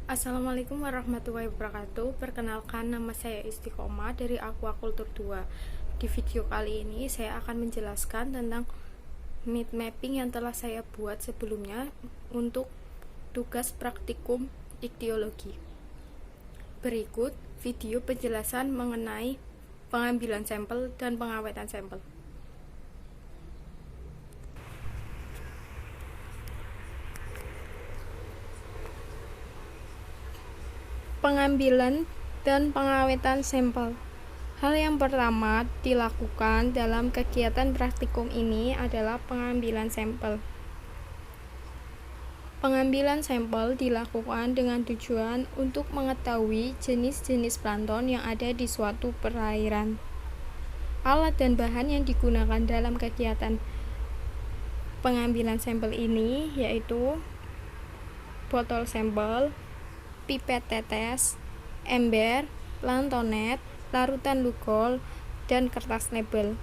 Assalamualaikum warahmatullahi wabarakatuh. Perkenalkan, nama saya Istiqomah dari Aquaculture 2. Di video kali ini saya akan menjelaskan tentang meat mapping yang telah saya buat sebelumnya untuk tugas praktikum ichtiologi. Berikut video penjelasan mengenai pengambilan sampel dan pengawetan sampel. Pengambilan dan pengawetan sampel. Hal yang pertama dilakukan dalam kegiatan praktikum ini adalah pengambilan sampel. Pengambilan sampel dilakukan dengan tujuan untuk mengetahui jenis-jenis plankton yang ada di suatu perairan. Alat dan bahan yang digunakan dalam kegiatan pengambilan sampel ini yaitu botol sampel, pipet tetes, ember, planktonet, larutan lugol, dan kertas label.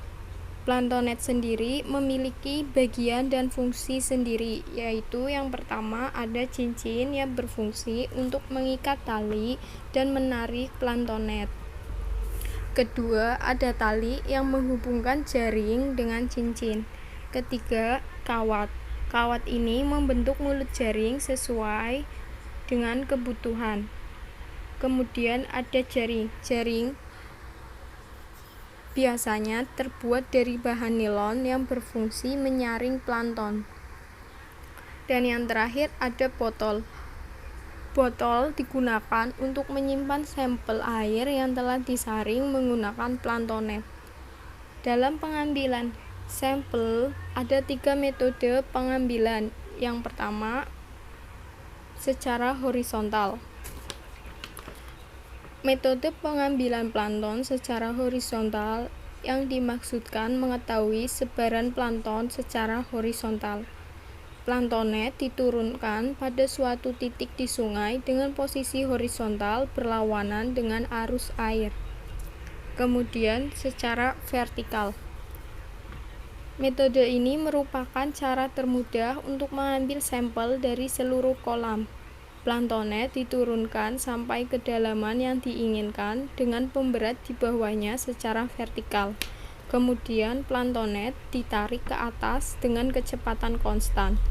Planktonet sendiri memiliki bagian dan fungsi sendiri, yaitu yang pertama ada cincin yang berfungsi untuk mengikat tali dan menarik planktonet. Kedua, ada tali yang menghubungkan jaring dengan cincin. Ketiga, kawat. Kawat ini membentuk mulut jaring sesuai dengan kebutuhan. Kemudian ada jaring. Jaring biasanya terbuat dari bahan nilon yang berfungsi menyaring plankton. Dan yang terakhir ada botol. Botol digunakan untuk menyimpan sampel air yang telah disaring menggunakan planktonet. Dalam pengambilan sampel ada 3 metode pengambilan. Yang pertama, secara horizontal. Metode pengambilan plankton secara horizontal yang dimaksudkan mengetahui sebaran plankton secara horizontal. Planktonet diturunkan pada suatu titik di sungai dengan posisi horizontal berlawanan dengan arus air. Kemudian secara vertikal. Metode ini merupakan cara termudah untuk mengambil sampel dari seluruh kolam. Planktonet diturunkan sampai kedalaman yang diinginkan dengan pemberat di bawahnya secara vertikal. Kemudian planktonet ditarik ke atas dengan kecepatan konstan.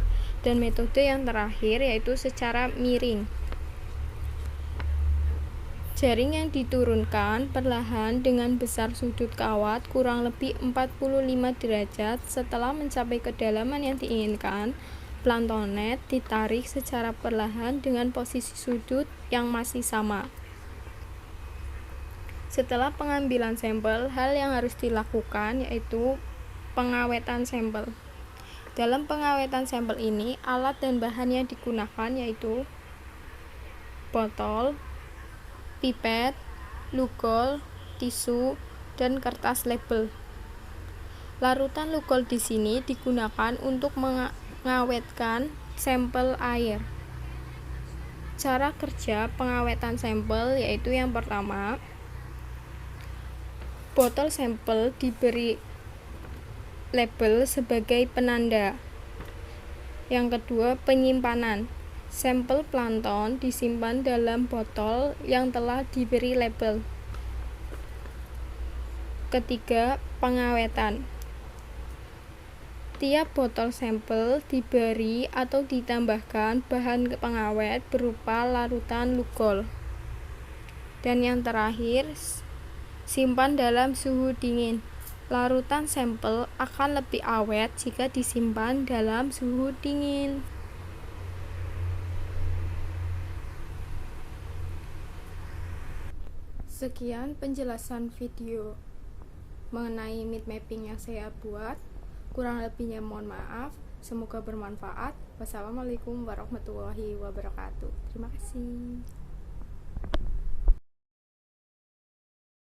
Dan metode yang terakhir yaitu secara miring. Jaring yang diturunkan perlahan dengan besar sudut kawat kurang lebih 45 derajat. Setelah mencapai kedalaman yang diinginkan, planktonet ditarik secara perlahan dengan posisi sudut yang masih sama. Setelah pengambilan sampel, hal yang harus dilakukan yaitu pengawetan sampel. Dalam pengawetan sampel ini, alat dan bahan yang digunakan yaitu botol, pipet, lugol, tisu, dan kertas label. Larutan lugol di sini digunakan untuk mengawetkan sampel air. Cara kerja pengawetan sampel yaitu yang pertama, botol sampel diberi label sebagai penanda. Yang kedua, penyimpanan. Sampel plankton disimpan dalam botol yang telah diberi label. Ketiga, pengawetan. Tiap botol sampel diberi atau ditambahkan bahan pengawet berupa larutan lugol. Dan yang terakhir, simpan dalam suhu dingin. Larutan sampel akan lebih awet jika disimpan dalam suhu dingin. Sekian penjelasan video mengenai meat mapping yang saya buat. Kurang lebihnya mohon maaf. Semoga bermanfaat. Wassalamualaikum warahmatullahi wabarakatuh. Terima kasih.